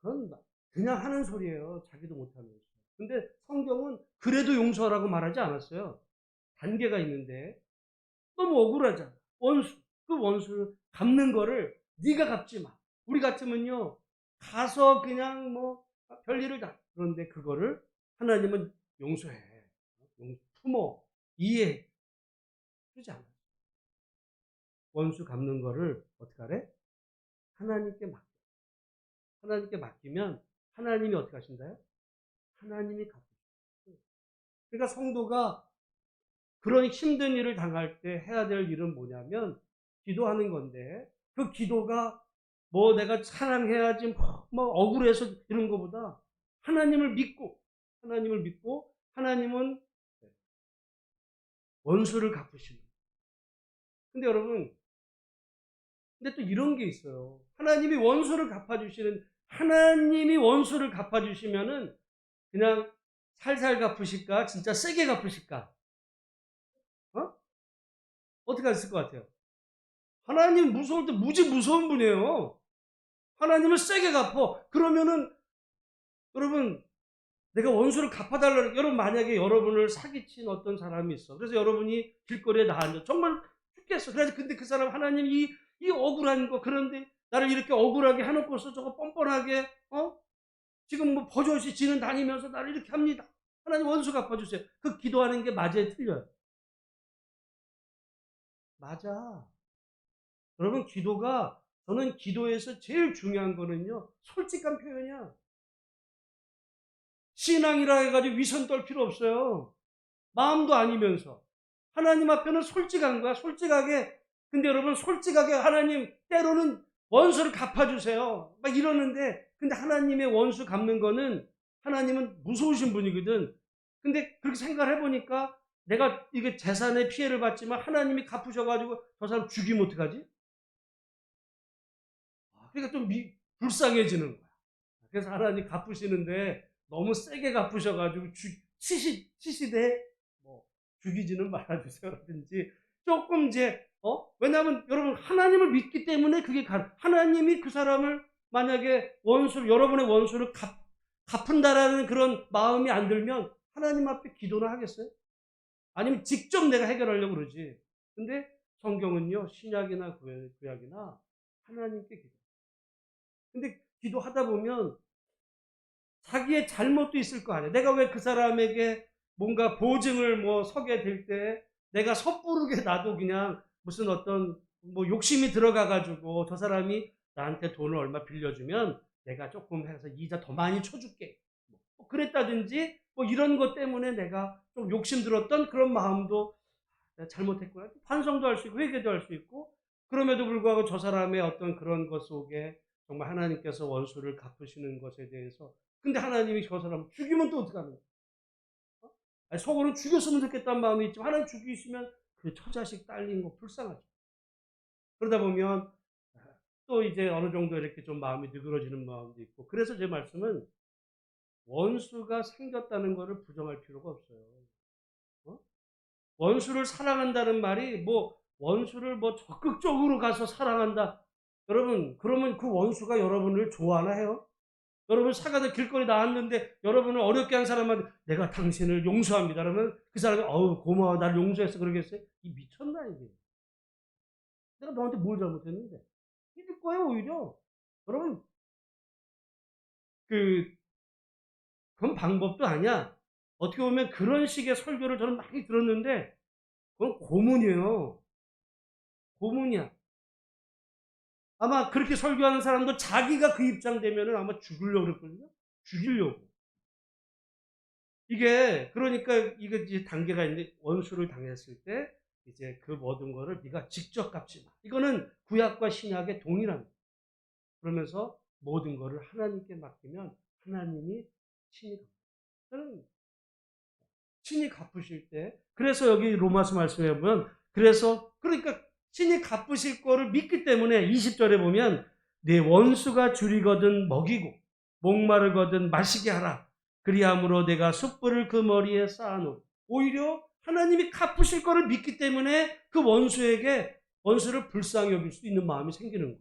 그건 그냥 하는 소리예요. 자기도 못하면서. 근데 성경은 그래도 용서하라고 말하지 않았어요. 단계가 있는데 너무 억울하잖아. 원수. 그 원수를 갚는 거를 네가 갚지 마. 우리 같으면요. 가서 그냥 뭐 별일을 다. 그런데 그거를 하나님은 용서해. 품어. 이해해. 그러지 않아. 원수 갚는 거를 어떻게 하래? 하나님께 맡겨. 하나님께 맡기면 하나님이 어떻게 하신다요? 하나님이 갚으셔. 그러니까 성도가 그런 힘든 일을 당할 때 해야 될 일은 뭐냐면 기도하는 건데 그 기도가 뭐 내가 사랑해야지 뭐 억울해서 이런 것보다 하나님을 믿고 하나님은 원수를 갚으시는. 근데 여러분 근데 또 이런 게 있어요. 하나님이 원수를 갚아주시면은 그냥 살살 갚으실까? 진짜 세게 갚으실까? 어떻게 하실 것 같아요? 하나님 무서울 때 무지 무서운 분이에요. 하나님을 세게 갚어. 그러면은 여러분 내가 원수를 갚아달라는 여러분 만약에 여러분을 사기친 어떤 사람이 있어. 그래서 여러분이 길거리에 나앉아 정말 죽겠어. 그래서 근데 그 사람 하나님 이 억울한 거 그런데 나를 이렇게 억울하게 해놓고서 저거 뻔뻔하게 지금 뭐 버젓이 지는 다니면서 나를 이렇게 합니다. 하나님 원수 갚아주세요. 그 기도하는 게 맞아요, 틀려요? 맞아. 여러분 기도가 저는 기도에서 제일 중요한 거는요. 솔직한 표현이야. 신앙이라 해가지고 위선 떨 필요 없어요. 마음도 아니면서. 하나님 앞에는 솔직한 거야. 솔직하게. 근데 여러분 솔직하게 하나님 때로는 원수를 갚아주세요. 막 이러는데 근데 하나님의 원수 갚는 거는 하나님은 무서우신 분이거든. 근데 그렇게 생각을 해보니까 내가 이게 재산에 피해를 받지만 하나님이 갚으셔가지고 저 사람 죽이면 어떡하지? 그러니까 좀 불쌍해지는 거야. 그래서 하나님 갚으시는데 너무 세게 갚으셔가지고 치시되 뭐 죽이지는 말아주세요라든지 조금 이제 왜냐하면 여러분 하나님을 믿기 때문에 그게 하나님이 그 사람을 만약에 여러분의 원수를 갚은다라는 그런 마음이 안 들면 하나님 앞에 기도나 하겠어요? 아니면 직접 내가 해결하려고 그러지. 근데 성경은요 신약이나 구약이나 하나님께 기도. 근데 기도하다 보면 자기의 잘못도 있을 거 아니에요. 내가 왜 그 사람에게 뭔가 보증을 서게 될 때 내가 섣부르게 나도 그냥 무슨 어떤 욕심이 들어가가지고 저 사람이 나한테 돈을 얼마 빌려주면 내가 조금 해서 이자 더 많이 쳐줄게. 그랬다든지 뭐 이런 것 때문에 내가 좀 욕심들었던 그런 마음도 내가 잘못했구나. 반성도 할 수 있고 회개도 할 수 있고 그럼에도 불구하고 저 사람의 어떤 그런 것 속에 정말 하나님께서 원수를 갚으시는 것에 대해서 근데 하나님이 저 사람을 죽이면 또 어떡하는 거야? 어? 아니, 속으로는 죽였으면 좋겠다는 마음이 있지만 하나님 죽이시면 그 처자식 딸린 거 불쌍하죠. 그러다 보면 또 이제 어느 정도 이렇게 좀 마음이 느그러지는 마음도 있고 그래서 제 말씀은 원수가 생겼다는 것을 부정할 필요가 없어요. 어? 원수를 사랑한다는 말이 뭐 원수를 뭐 적극적으로 가서 사랑한다. 여러분 그러면 그 원수가 여러분을 좋아하나 해요? 여러분 사가다 길거리 나왔는데 여러분을 어렵게 한 사람한테 내가 당신을 용서합니다. 그러면 그 사람이 어우 고마워 나를 용서했어 그러겠어요? 이 미쳤나 이게. 내가 너한테 뭘 잘못했는데. 이럴 거예요 오히려. 여러분 그 그건 방법도 아니야. 어떻게 보면 그런 식의 설교를 저는 많이 들었는데 그건 고문이에요. 고문이야. 아마 그렇게 설교하는 사람도 자기가 그 입장 되면은 아마 죽으려고 그랬거든요. 죽이려고. 이게 그러니까 이게 이제 단계가 있는데 원수를 당했을 때 이제 그 모든 거를 네가 직접 갚지 마. 이거는 구약과 신약의 동일합니다. 그러면서 모든 거를 하나님께 맡기면 하나님이 친히 저는 친히 갚으실 때 그래서 여기 로마서 말씀해 보면 그래서 그러니까 친히 갚으실 거를 믿기 때문에 20절에 보면 내 원수가 줄이거든 먹이고 목마르거든 마시게 하라. 그리함으로 내가 숯불을 그 머리에 쌓아놓은 오히려 하나님이 갚으실 거를 믿기 때문에 그 원수에게 원수를 불쌍히 여길 수 있는 마음이 생기는 거예요.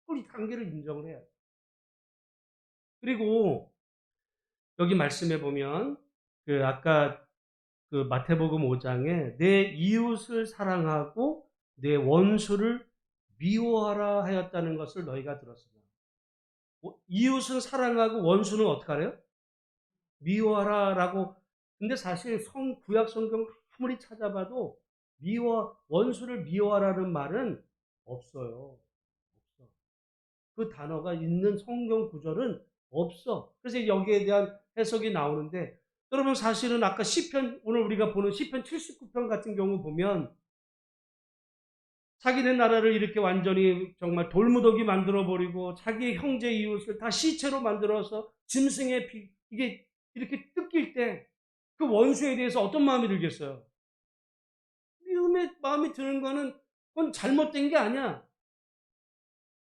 우리 단계를 인정을 해야 돼요. 그리고 여기 말씀해 보면 그 아까 그 마태복음 5장에 내 이웃을 사랑하고 내 원수를 미워하라 하였다는 것을 너희가 들었으나 이웃은 사랑하고 원수는 어떻게 하래요? 미워하라라고. 근데 사실 구약 성경 아무리 찾아봐도 원수를 미워하라는 말은 없어요. 없어. 그 단어가 있는 성경 구절은 없어. 그래서 여기에 대한 해석이 나오는데 여러분 사실은 아까 시편 오늘 우리가 보는 시편 79편 같은 경우 보면 자기네 나라를 이렇게 완전히 정말 돌무더기 만들어버리고 자기 형제 이웃을 다 시체로 만들어서 짐승의 피 이게 이렇게 뜯길 때 그 원수에 대해서 어떤 마음이 들겠어요? 미움의 마음이 드는 거는 그건 잘못된 게 아니야.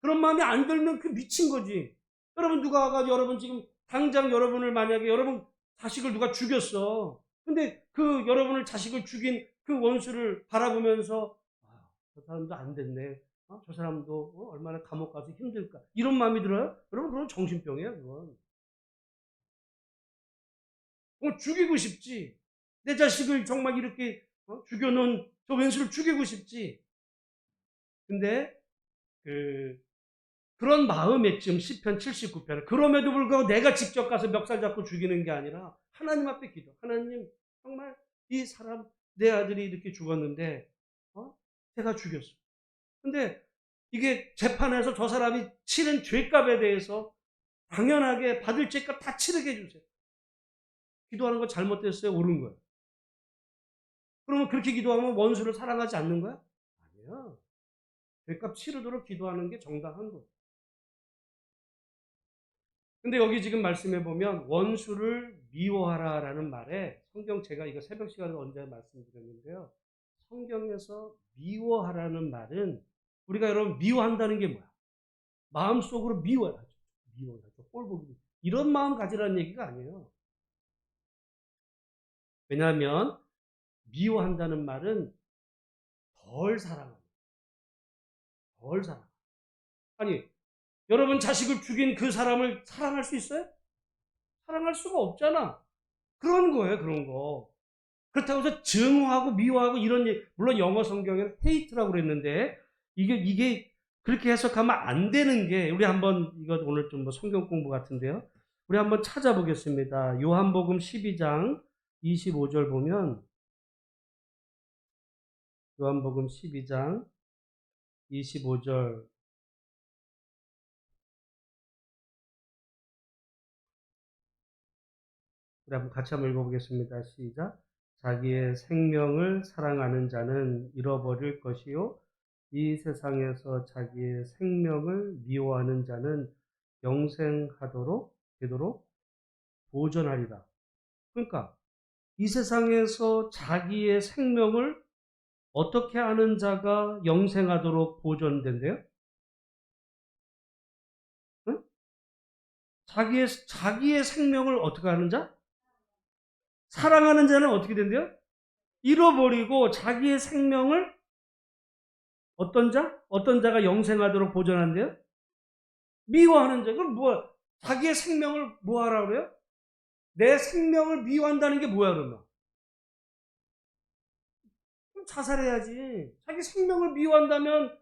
그런 마음이 안 들면 그 미친 거지. 여러분 누가 와가지고 여러분 지금 당장 여러분을 만약에 여러분 자식을 누가 죽였어. 근데 그 여러분을 자식을 죽인 그 원수를 바라보면서 아, 저 사람도 안 됐네. 저 사람도 얼마나 감옥 가서 힘들까. 이런 마음이 들어요? 여러분 그건 정신병이야 그건. 그건 죽이고 싶지. 내 자식을 정말 이렇게 죽여놓은 저 원수를 죽이고 싶지. 근데 그런 마음에 지금 시편 79편을 그럼에도 불구하고 내가 직접 가서 멱살 잡고 죽이는 게 아니라 하나님 앞에 기도. 하나님 정말 이 사람 내 아들이 이렇게 죽었는데 제가 죽였어. 근데 이게 재판에서 저 사람이 치른 죄값에 대해서 당연하게 받을 죄값 다 치르게 해주세요. 기도하는 거 잘못됐어요? 옳은 거예요? 그러면 그렇게 기도하면 원수를 사랑하지 않는 거야? 아니야. 죄값 치르도록 기도하는 게 정당한 거예요. 근데 여기 지금 말씀해 보면 원수를 미워하라라는 말에 성경 제가 이거 새벽 시간에 언제 말씀드렸는데요. 성경에서 미워하라는 말은 우리가 여러분 미워한다는 게 뭐야? 마음속으로 미워요. 미워하죠. 꼴보기. 이런 마음 가지라는 얘기가 아니에요. 왜냐하면 미워한다는 말은 덜 사랑합니다. 덜 사랑. 아니 여러분 자식을 죽인 그 사람을 사랑할 수 있어요? 사랑할 수가 없잖아. 그런 거예요. 그런 거. 그렇다고 해서 증오하고 미워하고 이런 물론 영어 성경에는 헤이트라고 그랬는데 이게 그렇게 해석하면 안 되는 게 우리 한번 이거 오늘 좀 뭐 성경 공부 같은데요. 우리 한번 찾아보겠습니다. 요한복음 12장 25절 보면 요한복음 12장 25절 우리 한번 같이 한번 읽어보겠습니다. 시작. 자기의 생명을 사랑하는 자는 잃어버릴 것이요. 이 세상에서 자기의 생명을 미워하는 자는 영생하도록 되도록 보존하리라. 그러니까 이 세상에서 자기의 생명을 어떻게 하는 자가 영생하도록 보존된대요? 응? 자기의 생명을 어떻게 하는 자? 사랑하는 자는 어떻게 된대요? 잃어버리고 자기의 생명을 어떤 자? 어떤 자가 영생하도록 보존한대요? 미워하는 자. 그럼 뭐야? 자기의 생명을 뭐 하라 그래요? 내 생명을 미워한다는 게 뭐야, 그러면? 그럼 자살해야지. 자기 생명을 미워한다면,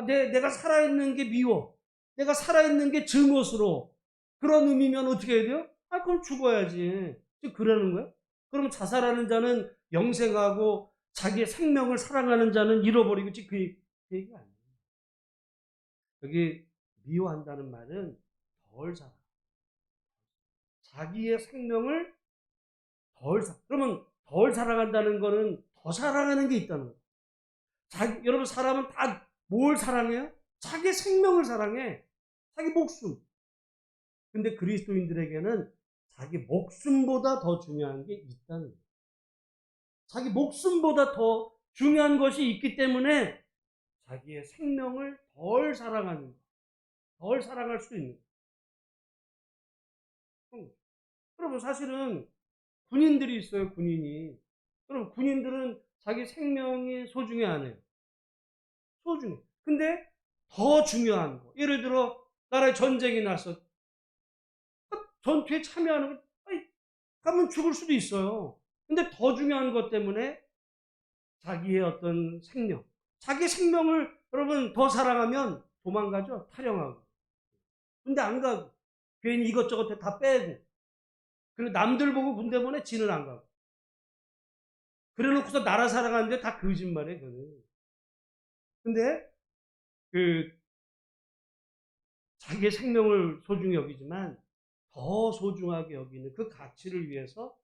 내가 살아있는 게 미워. 내가 살아있는 게 증오스러워. 그런 의미면 어떻게 해야 돼요? 그럼 죽어야지. 지금 그러는 거야? 그럼 자살하는 자는 영생하고 자기의 생명을 사랑하는 자는 잃어버리고, 그 얘기가 아니에요. 여기 미워한다는 말은 덜 사랑. 자기의 생명을 그러면 덜 사랑한다는 거는 더 사랑하는 게 있다는 거예요. 여러분, 사람은 다 뭘 사랑해요? 자기 생명을 사랑해. 자기 목숨. 근데 그리스도인들에게는 자기 목숨보다 더 중요한 게 있다는 거예요. 자기 목숨보다 더 중요한 것이 있기 때문에 자기의 생명을 덜 사랑하는 거예요. 덜 사랑할 수 있는 거예요. 여러분, 사실은 군인들이 있어요, 군인이. 그럼 군인들은 자기 생명이 소중해 안 해요? 소중해. 근데 더 중요한 거. 예를 들어, 나라에 전쟁이 났어. 전투에 참여하는 거, 가면 죽을 수도 있어요. 근데 더 중요한 것 때문에 자기의 어떤 생명. 자기 생명을 여러분 더 사랑하면 도망가죠? 타령하고. 근데 안 가고. 괜히 이것저것 다 빼고. 그리고 남들 보고 군대 보내 지는 안 가고. 그래 놓고서 나라 사랑하는데 다 거짓말이에요, 그거는. 근데 그 자기의 생명을 소중히 여기지만 더 소중하게 여기는 그 가치를 위해서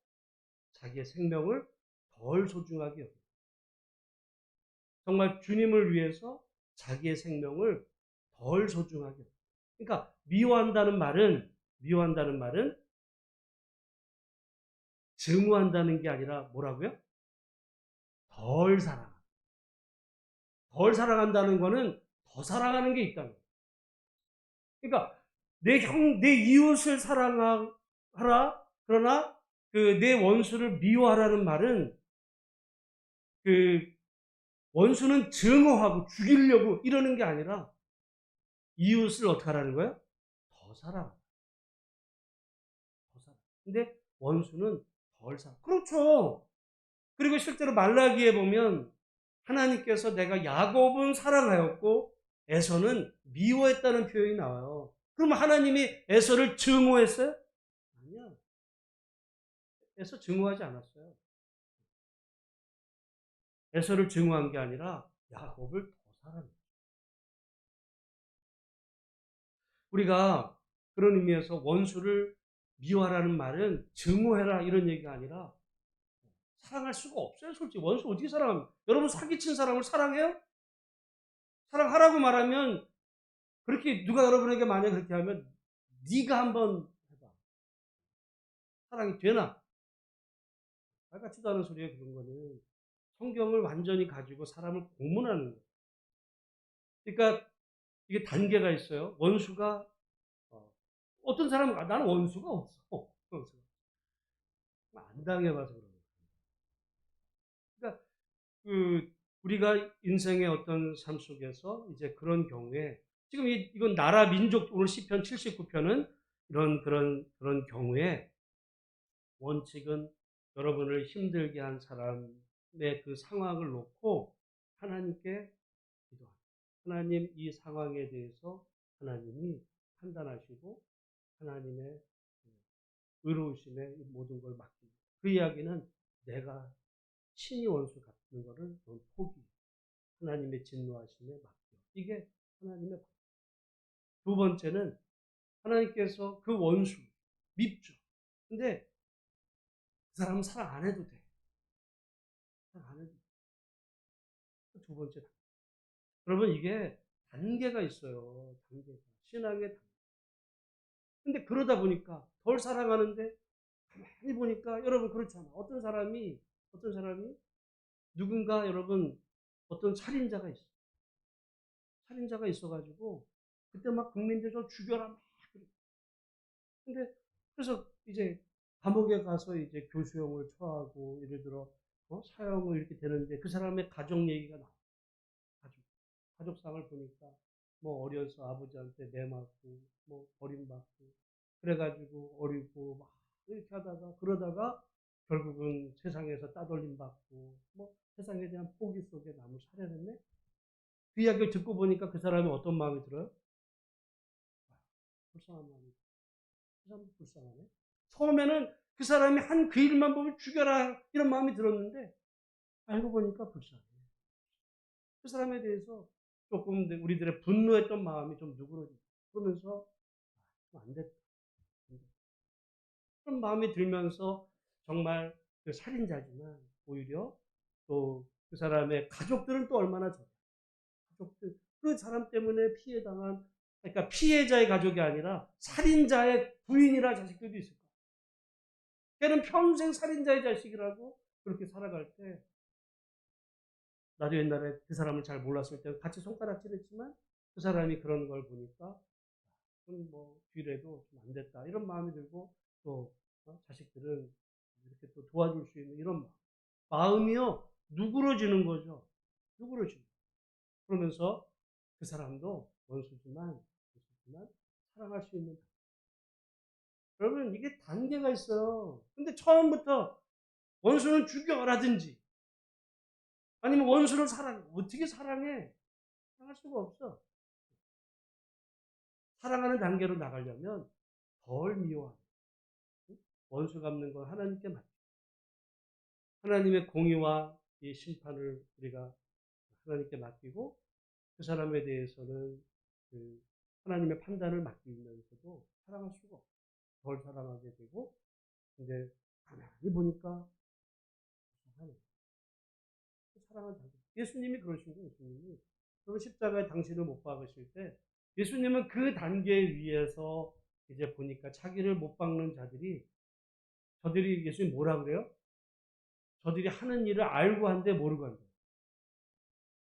자기의 생명을 덜 소중하게 여기는, 정말 주님을 위해서 자기의 생명을 덜 소중하게 여기는. 그러니까 미워한다는 말은 증오한다는 게 아니라 뭐라고요? 덜 사랑. 덜 사랑한다는 거는 더 사랑하는 게 있다는 거예요. 그러니까 내 이웃을 사랑하라. 그러나 내 원수를 미워하라는 말은 그 원수는 증오하고 죽이려고 이러는 게 아니라 이웃을 어떻게 하라는 거예요? 더 사랑. 더 사랑. 근데 원수는 덜 사랑. 그렇죠. 그리고 실제로 말라기에 보면 하나님께서 내가 야곱은 사랑하였고 에서는 미워했다는 표현이 나와요. 그럼 하나님이 에서를 증오했어요? 아니야. 에서 증오하지 않았어요. 에서를 증오한 게 아니라 야곱을 더 사랑했어요. 우리가 그런 의미에서 원수를 미워하라는 말은 증오해라 이런 얘기가 아니라 사랑할 수가 없어요. 솔직히 원수 어떻게 사랑합니까? 여러분 사기친 사람을 사랑해요? 사랑하라고 말하면, 그렇게 누가 여러분에게 만약 그렇게 하면 네가 한번 해봐. 사랑이 되나? 말 같지도 않은 소리에 그런 거는 성경을 완전히 가지고 사람을 고문하는 거예요. 그러니까 이게 단계가 있어요. 원수가 어떤 사람은 나는 원수가 없어. 안 당해봐서 그런 거예요. 그러니까 우리가 인생의 어떤 삶 속에서 이제 그런 경우에 지금 이건 나라 민족 오늘 시편 79편은 그런 경우에 원칙은 여러분을 힘들게 한 사람의 그 상황을 놓고 하나님께 기도합니다. 하나님, 이 상황에 대해서 하나님이 판단하시고 하나님의 의로우심에 모든 걸 맡기고, 그 이야기는 내가 친히 원수 같은 거를 포기, 하나님의 진노하심에 맡겨. 이게 하나님의. 두 번째는 하나님께서 그 원수 밉죠. 근데 사람은 사랑 안 해도 돼. 사랑 안 해도 돼. 두 번째. 여러분, 이게 단계가 있어요. 단계가. 신앙의 단계. 근데 그러다 보니까 덜 사랑하는데 가만히 보니까 여러분 그렇잖아. 어떤 사람이 누군가 여러분 어떤 살인자가 있어. 살인자가 있어가지고 그때 막 국민들 좀 죽여라 막 그래. 근데 그래서 이제 감옥에 가서 이제 교수형을 처하고 예를 들어 사형을 이렇게 되는데 그 사람의 가족 얘기가 나와. 가족. 가족상을 보니까 뭐 어려서 아버지한테 매맞고 뭐 버림받고 그래가지고 어리고 막 이렇게 하다가 그러다가 결국은 세상에서 따돌림 받고 뭐 세상에 대한 포기 속에 남을 살해했네. 그 이야기를 듣고 보니까 그 사람이 어떤 마음이 들어요? 불쌍한 마음이. 그 사람 불쌍하네. 처음에는 그 사람이 한 그 일만 보면 죽여라 이런 마음이 들었는데 알고 보니까 불쌍해. 그 사람에 대해서 조금 우리들의 분노했던 마음이 좀 누그러지고 그러면서 안 됐다. 그런 마음이 들면서 정말 그 살인자지만 오히려 또 그 사람의 가족들은 또 얼마나 좋아. 가족들, 그 사람 때문에 피해당한, 그러니까 피해자의 가족이 아니라 살인자의 부인이나 자식들도 있을 거야. 걔는 평생 살인자의 자식이라고 그렇게 살아갈 때, 나도 옛날에 그 사람을 잘 몰랐을 때 같이 손가락질 했지만 그 사람이 그런 걸 보니까 그럼 뭐 뒤래도 좀 안 됐다 이런 마음이 들고 또 자식들은 이렇게 또 도와줄 수 있는 이런 마음이요 누그러지는 거죠. 누그러지는. 그러면서 그 사람도 원수지만 사랑할 수 있는. 여러분 이게 단계가 있어요. 근데 처음부터 원수는 죽여라든지 아니면 원수를 사랑해. 어떻게 사랑해? 사랑할 수가 없어. 사랑하는 단계로 나가려면 덜 미워하는. 원수 갚는 건 하나님께 맡겨. 하나님의 공의와 이 심판을 우리가 하나님께 맡기고 그 사람에 대해서는 그 하나님의 판단을 맡기면서도 사랑할 수가 없어. 덜 사랑하게 되고 근데 가만히 보니까 사랑을 받고 예수님이 그러신 거예요. 예수님이 그리고 십자가에 당신을 못 박으실 때 예수님은 그 단계 위에서 이제 보니까 자기를 못 박는 자들이 저들이 예수님 뭐라 그래요? 저들이 하는 일을 알고 한데 모르고 한대.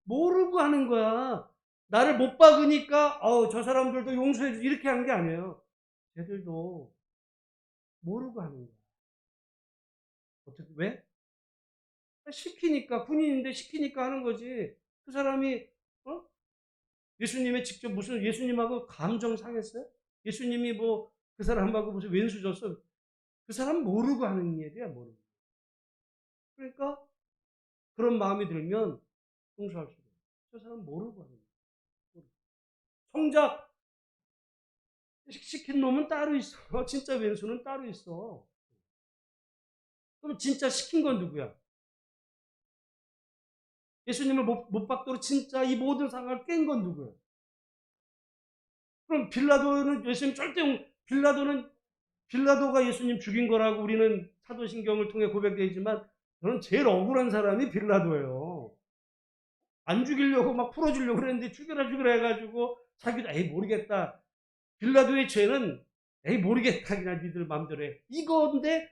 모르고 하는 거야. 나를 못 박으니까 저 사람들도 용서해 주 이렇게 한 게 아니에요. 쟤들도 모르고 하는 거야. 어떻게 왜? 시키니까 군인인데 시키니까 하는 거지. 그 사람이 예수님의 직접 무슨 예수님하고 감정 상했어요? 예수님이 뭐 그 사람하고 무슨 왼수 줬어? 그 사람 모르고 하는 일이야 모르고. 그러니까 그런 마음이 들면 용서할 수가 없어. 저 사람 모르고 하는 거야. 정작 시킨 놈은 따로 있어. 진짜 왼수는 따로 있어. 그럼 진짜 시킨 건 누구야? 예수님을 못 박도록 진짜 이 모든 상황을 깬 건 누구야? 그럼 빌라도는 예수님 절대 빌라도가 예수님 죽인 거라고 우리는 사도신경을 통해 고백되지만 저는 제일 억울한 사람이 빌라도예요. 안 죽이려고 막 풀어주려고 그랬는데 죽여라 해가지고 자기도 에이 모르겠다. 빌라도의 죄는 에이 모르겠다 그냥 니들 마음대로 해. 이건데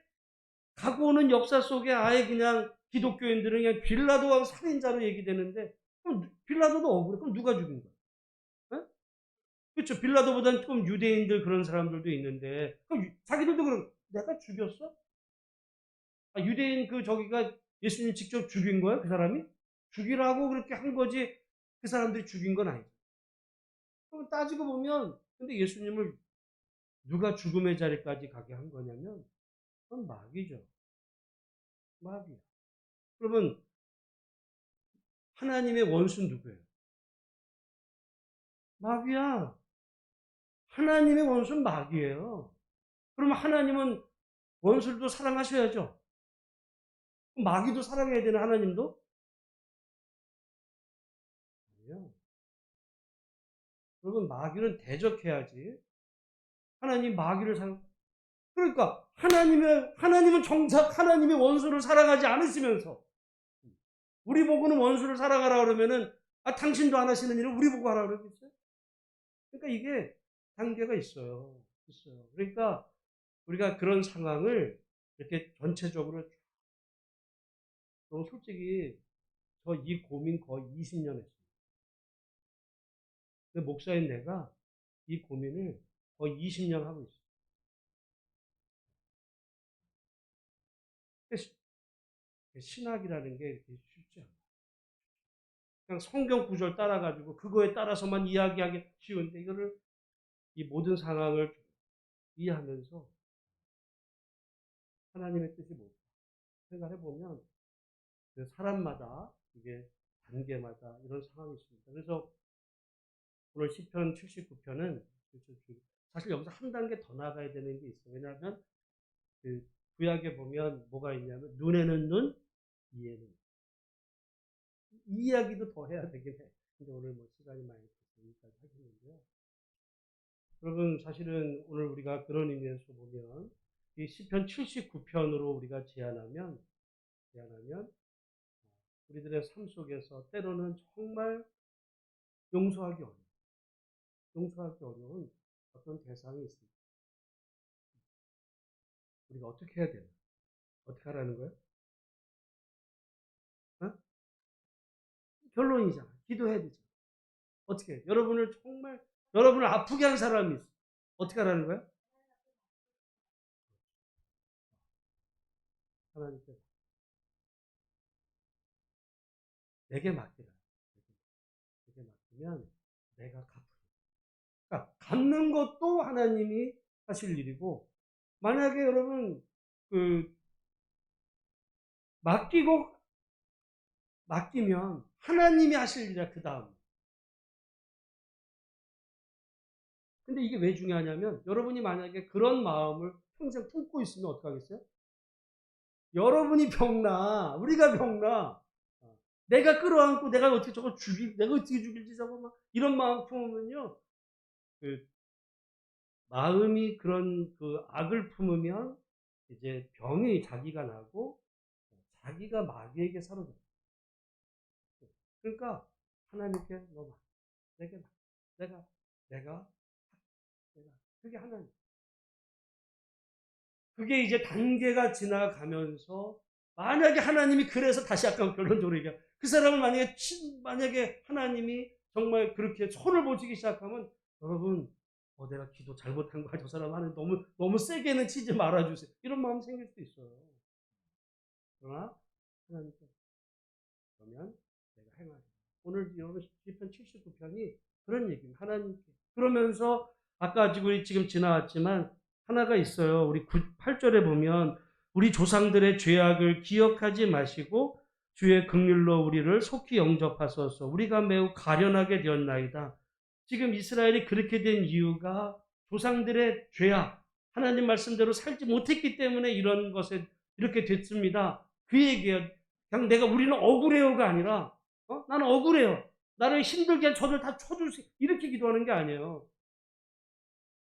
가고 오는 역사 속에 아예 그냥 기독교인들은 그냥 빌라도와 살인자로 얘기되는데 그럼 빌라도도 억울해. 그럼 누가 죽인 거야? 어? 그렇죠. 빌라도보다는 조금 유대인들 그런 사람들도 있는데 그럼 자기들도 그럼 내가 죽였어? 유대인 그 저기가 예수님 직접 죽인 거야? 그 사람이? 죽이라고 그렇게 한 거지 그 사람들이 죽인 건 아니죠. 그럼 따지고 보면 근데 예수님을 누가 죽음의 자리까지 가게 한 거냐면 그건 마귀죠. 마귀야. 그러면 하나님의 원수는 누구예요? 마귀야. 하나님의 원수는 마귀예요. 그러면 하나님은 원수들도 사랑하셔야죠. 마귀도 사랑해야 되는 하나님도? 아니요. 여러분 마귀는 대적해야지. 하나님 마귀를 사랑 그러니까 하나님은 정작 하나님의 원수를 사랑하지 않으시면서 우리 보고는 원수를 사랑하라 그러면은 당신도 안 하시는 일을 우리 보고 하라 그러겠어요? 그러니까 이게 단계가 있어요. 그러니까 우리가 그런 상황을 이렇게 전체적으로 솔직히 저 이 고민 거의 20년 했어요. 근데 목사인 내가 이 고민을 거의 20년 하고 있어요. 신학이라는 게 이렇게 쉽지 않아요. 그냥 성경 구절 따라가지고 그거에 따라서만 이야기하기 쉬운데 이거를 이 모든 상황을 이해하면서 하나님의 뜻이 뭘까 생각해보면 사람마다 이게 단계마다 이런 상황이 있습니다. 그래서 오늘 시편 79편은 사실 여기서 한 단계 더 나가야 되는 게 있어요. 왜냐하면 그 구약에 보면 뭐가 있냐면 눈에는 눈, 이에는 이 이야기도 더 해야 되긴 해. 근데 오늘 뭐 시간이 많이 없으니까 하겠는데요. 여러분 사실은 오늘 우리가 그런 의미에서 보면 이 시편 79편으로 우리가 제안하면 우리들의 삶 속에서 때로는 정말 용서하기 어려운 어떤 대상이 있습니다. 우리가 어떻게 해야 되나? 어떻게 하라는 거예요? 어? 결론이잖아. 기도해야 되잖아. 어떻게 해? 여러분을 아프게 한 사람이 있어. 어떻게 하라는 거예요? 하나님께 내게 맡기라. 내게 맡기면 내가 갚으라. 그러니까 갚는 것도 하나님이 하실 일이고 만약에 여러분 그 맡기면 하나님이 하실 일이야 그 다음. 근데 이게 왜 중요하냐면 여러분이 만약에 그런 마음을 평생 품고 있으면 어떡하겠어요? 여러분이 병나 우리가 병나 내가 끌어안고 내가 어떻게 내가 어떻게 죽일지 저거 막 이런 마음 품으면요 그 마음이 그런 그 악을 품으면 이제 병이 자기가 나고 자기가 마귀에게 사로잡혀. 그러니까 하나님께 너 내게 내가 내가 내가 그게 하나님. 그게 이제 단계가 지나가면서 만약에 하나님이 그래서 다시 아까 결론적으로 얘기해 그 사람을 만약에 하나님이 정말 그렇게 손을 보시기 시작하면 여러분 내가 기도 잘못한 거야 저 사람 하는 너무 세게는 치지 말아주세요 이런 마음 생길 수도 있어요. 그러나 하나님께 그러면 내가 행하리. 오늘 여러분 시편 79편이 그런 얘기입니다. 하나님께. 그러면서 아까 지금 지나왔지만 하나가 있어요. 우리 8절에 보면 우리 조상들의 죄악을 기억하지 마시고 주의 긍휼로 우리를 속히 영접하소서. 우리가 매우 가련하게 되었나이다. 지금 이스라엘이 그렇게 된 이유가 조상들의 죄악, 하나님 말씀대로 살지 못했기 때문에 이런 것에 이렇게 됐습니다. 그 얘기예요. 그냥 우리는 억울해요가 아니라 나는 억울해요. 나를 힘들게 한 저들 다 쳐주세요. 이렇게 기도하는 게 아니에요.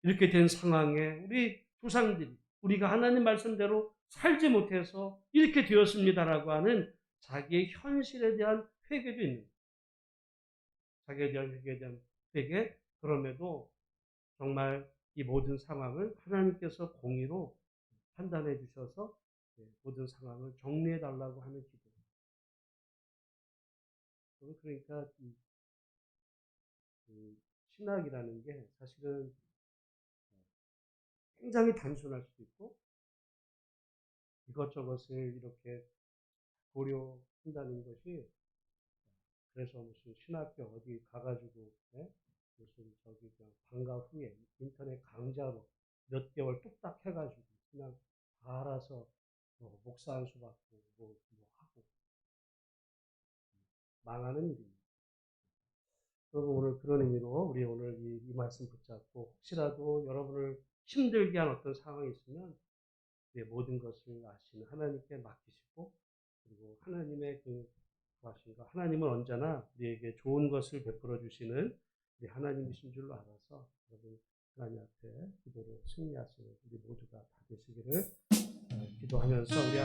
이렇게 된 상황에 우리 조상들이 우리가 하나님 말씀대로 살지 못해서 이렇게 되었습니다라고 하는 자기의 현실에 대한 회개도 있는 거예요. 자기에 대한 회개에 대한 회개. 그럼에도 정말 이 모든 상황을 하나님께서 공의로 판단해 주셔서 모든 상황을 정리해 달라고 하는 기도. 그러니까 신학이라는 게 사실은 굉장히 단순할 수도 있고 이것저것을 이렇게 고려한다는 것이 그래서 무슨 신학교 어디 가가지고 무슨 저기 그냥 방과 후에 인터넷 강좌로 몇 개월 뚝딱 해가지고 그냥 다 알아서 목사 한 수 받고 뭐 하고 망하는 일입니다. 여러분 오늘 그런 의미로 우리 오늘 이 말씀 붙잡고 혹시라도 여러분을 힘들게 한 어떤 상황이 있으면 모든 것을 아시는 하나님께 맡기시고 그리고 하나님의 그 구하신가 하나님은 언제나 우리에게 좋은 것을 베풀어 주시는 우리 하나님이신 줄로 알아서 여러분 하나님 앞에 기도로 승리하시는 우리 모두가 다 되시기를 기도하면서 우리